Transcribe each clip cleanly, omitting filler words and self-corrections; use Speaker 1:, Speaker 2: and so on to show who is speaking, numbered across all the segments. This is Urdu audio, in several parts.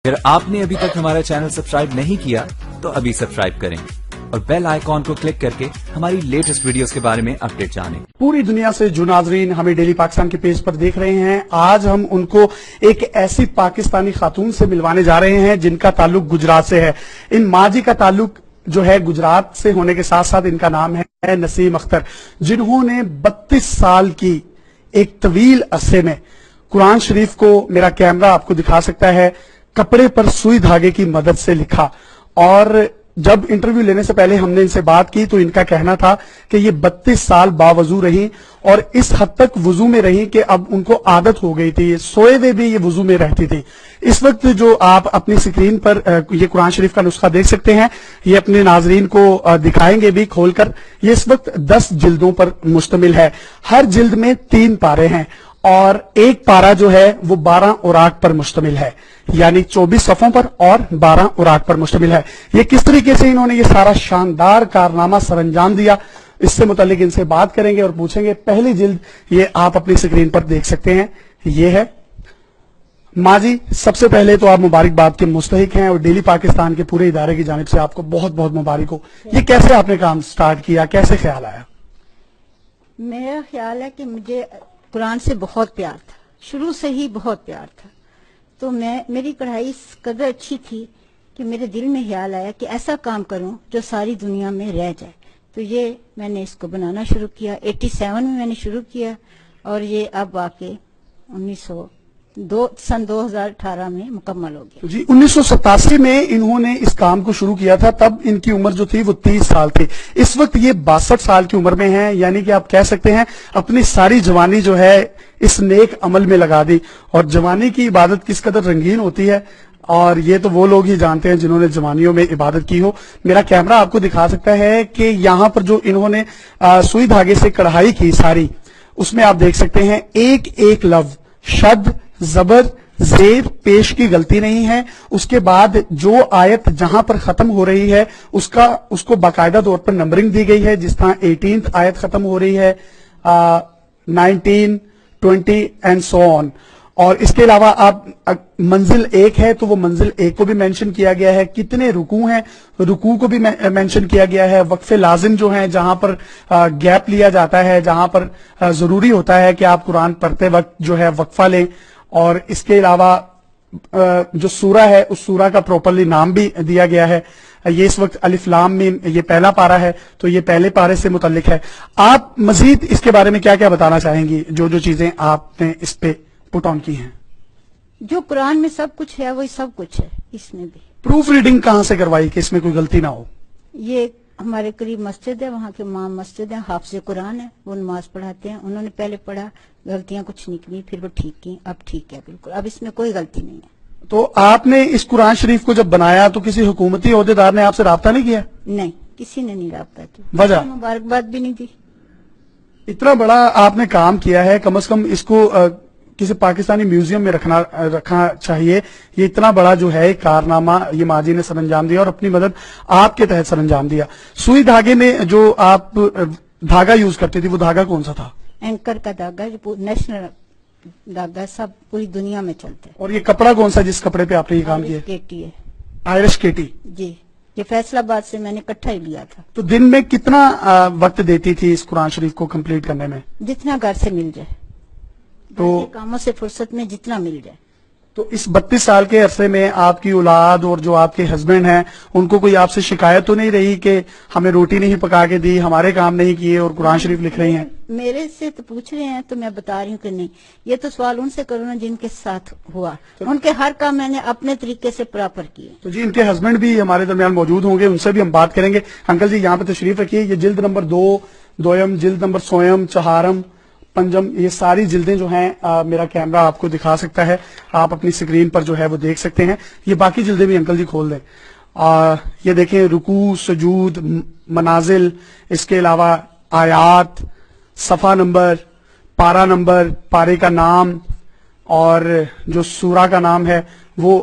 Speaker 1: اگر آپ نے ابھی تک ہمارا چینل سبسکرائب نہیں کیا تو ابھی سبسکرائب کریں اور بیل آئیکن کو کلک کر کے ہماری لیٹسٹ ویڈیوز کے بارے میں اپڈیٹ جانیں۔
Speaker 2: پوری دنیا سے جو ناظرین ہمیں ڈیلی پاکستان کے پیج پر دیکھ رہے ہیں، آج ہم ان کو ایک ایسی پاکستانی خاتون سے ملوانے جا رہے ہیں جن کا تعلق گجرات سے ہے۔ ان ماں جی کا تعلق جو ہے گجرات سے ہونے کے ساتھ ساتھ ان کا نام ہے نسیم اختر، جنہوں نے 32 سال کی ایک طویل عرصے میں قرآن شریف کو، میرا کیمرہ آپ کو دکھا سکتا ہے، کپڑے پر سوئی دھاگے کی مدد سے لکھا۔ اور جب انٹرویو لینے سے پہلے ہم نے ان سے بات کی تو ان کا کہنا تھا کہ یہ 32 سال باوضو رہی اور اس حد تک وضو میں رہی کہ اب ان کو عادت ہو گئی تھی، سوئے ہوئے بھی یہ وضو میں رہتی تھی۔ اس وقت جو آپ اپنی سکرین پر یہ قرآن شریف کا نسخہ دیکھ سکتے ہیں، یہ اپنے ناظرین کو دکھائیں گے بھی کھول کر۔ یہ اس وقت 10 جلدوں پر مشتمل ہے، ہر جلد میں 3 پارے ہیں اور ایک پارا جو ہے وہ 12 اوراق پر مشتمل ہے، یعنی 24 صفوں پر اور 12 اوراق پر مشتمل ہے۔ یہ کس طریقے سے انہوں نے یہ سارا شاندار کارنامہ سر انجام دیا، اس سے متعلق ان سے بات کریں گے اور پوچھیں گے۔ پہلی جلد یہ آپ اپنی سکرین پر دیکھ سکتے ہیں، یہ ہے۔ ماں جی، سب سے پہلے تو آپ مبارکباد کے مستحق ہیں اور ڈیلی پاکستان کے پورے ادارے کی جانب سے آپ کو بہت بہت مبارک ہو۔ یہ کیسے آپ نے کام سٹارٹ کیا، کیسے خیال آیا؟
Speaker 3: میرا خیال ہے کہ مجھے قرآن سے بہت پیار تھا، شروع سے ہی بہت پیار تھا، تو میری کڑھائی اس قدر اچھی تھی کہ میرے دل میں خیال آیا کہ ایسا کام کروں جو ساری دنیا میں رہ جائے۔ تو یہ میں نے اس کو بنانا شروع کیا، 87 میں نے شروع کیا اور یہ اب آ کے سن 2018 میں مکمل ہو گیا۔
Speaker 2: جی، 1987 میں انہوں نے اس کام کو شروع کیا تھا، تب ان کی عمر جو تھی وہ 30 سال تھی۔ اس وقت یہ 62 سال کی عمر میں ہیں، یعنی کہ آپ کہہ سکتے ہیں اپنی ساری جوانی جو ہے اس نیک عمل میں لگا دی۔ اور جوانی کی عبادت کس قدر رنگین ہوتی ہے اور یہ تو وہ لوگ ہی جانتے ہیں جنہوں نے جوانیوں میں عبادت کی ہو۔ میرا کیمرہ آپ کو دکھا سکتا ہے کہ یہاں پر جو انہوں نے سوئی دھاگے سے کڑھائی کی ساری، اس میں آپ دیکھ سکتے ہیں ایک ایک لفظ، شد، زبر، زیر، پیش کی غلطی نہیں ہے۔ اس کے بعد جو آیت جہاں پر ختم ہو رہی ہے اس کو باقاعدہ طور پر نمبرنگ دی گئی ہے، جس طرح 18th آیت ختم ہو رہی ہے، 19، 20 اینڈ سو آن۔ اور اس کے علاوہ آپ منزل 1 ہے تو وہ منزل 1 کو بھی مینشن کیا گیا ہے، کتنے رکوع ہیں، رکوع کو بھی مینشن کیا گیا ہے، وقفے لازم جو ہیں جہاں پر گیپ لیا جاتا ہے، جہاں پر ضروری ہوتا ہے کہ آپ قرآن پڑھتے وقت جو ہے وقفہ لیں۔ اور اس کے علاوہ جو سورہ ہے اس سورہ کا پراپرلی نام بھی دیا گیا ہے۔ یہ اس وقت الف لام میم، یہ پہلا پارہ ہے تو یہ پہلے پارے سے متعلق ہے۔ آپ مزید اس کے بارے میں کیا کیا بتانا چاہیں گی، جو چیزیں آپ نے اس پہ پٹ آن کی ہیں؟
Speaker 3: جو قرآن میں سب کچھ ہے وہی سب کچھ ہے اس میں بھی۔
Speaker 2: پروف ریڈنگ کہاں سے کروائی کہ اس میں کوئی غلطی نہ ہو؟
Speaker 3: یہ ہمارے قریب مسجد ہے، وہاں کے امام مسجد ہیں، حافظ قرآن ہے، وہ نماز پڑھاتے ہیں، انہوں نے پہلے پڑھا، غلطیاں کچھ نکلی، پھر وہ ٹھیک کی، اب ٹھیک ہے بالکل، اب اس میں کوئی غلطی نہیں ہے۔
Speaker 2: تو آپ نے اس قرآن شریف کو جب بنایا تو کسی حکومتی عہدیدار نے آپ سے رابطہ نہیں کیا؟
Speaker 3: نہیں، کسی نے نہیں رابطہ کیا،
Speaker 2: وجہ
Speaker 3: مبارکباد بھی نہیں دی۔
Speaker 2: اتنا بڑا آپ نے کام کیا ہے، کم از کم اس کو کسی پاکستانی میوزیم میں رکھنا چاہیے۔ یہ اتنا بڑا جو ہے کارنامہ یہ ماں جی نے سر انجام دیا اور اپنی مدد آپ کے تحت سر انجام دیا۔ سوئی دھاگے میں جو آپ دھاگا یوز کرتے تھے وہ دھاگا کون سا تھا؟
Speaker 3: اینکر کا دھاگا، جو نیشنل دھاگا، سب پوری دنیا میں چلتے ہیں۔
Speaker 2: اور یہ کپڑا کون سا جس کپڑے پہ آپ نے یہ کام کیا؟
Speaker 3: کیٹی ہے،
Speaker 2: آئرش کیٹی۔
Speaker 3: جی، یہ فیصل آباد سے میں نے اکٹھا ہی لیا تھا۔
Speaker 2: تو دن میں کتنا وقت دیتی تھی اس قرآن شریف کو کمپلیٹ کرنے میں؟
Speaker 3: جتنا گھر سے مل جائے،
Speaker 2: تو
Speaker 3: کاموں سے فرصت میں جتنا مل جائے۔
Speaker 2: تو اس 32 سال کے عرصے میں آپ کی اولاد اور جو آپ کے ہسبینڈ ہیں ان کو کوئی آپ سے شکایت تو نہیں رہی کہ ہمیں روٹی نہیں پکا کے دی، ہمارے کام نہیں کیے اور قرآن شریف لکھ رہی ہیں؟
Speaker 3: میرے سے تو پوچھ رہے ہیں تو میں بتا رہی ہوں کہ نہیں، یہ تو سوال ان سے کرو نا جن کے ساتھ ہوا، ان کے ہر کام میں نے اپنے طریقے سے پراپر کیے۔
Speaker 2: تو جی، ان کے ہسبینڈ بھی ہمارے درمیان موجود ہوں گے، ان سے بھی ہم بات کریں گے۔ انکل جی یہاں پہ تشریف رکھیے۔ یہ جلد نمبر 2، دویم جلد نمبر سویم، چہارم، پنجم، یہ ساری جلدیں جو ہیں میرا کیمرہ آپ کو دکھا سکتا ہے، آپ اپنی سکرین پر جو ہے وہ دیکھ سکتے ہیں۔ یہ باقی جلدیں بھی انکل جی کھول دیں۔ یہ دیکھیں، رکوع، سجود، منازل، اس کے علاوہ آیات، صفحہ نمبر، پارہ نمبر، پارے کا نام اور جو سورہ کا نام ہے وہ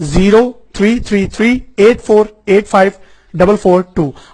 Speaker 2: 0333848542।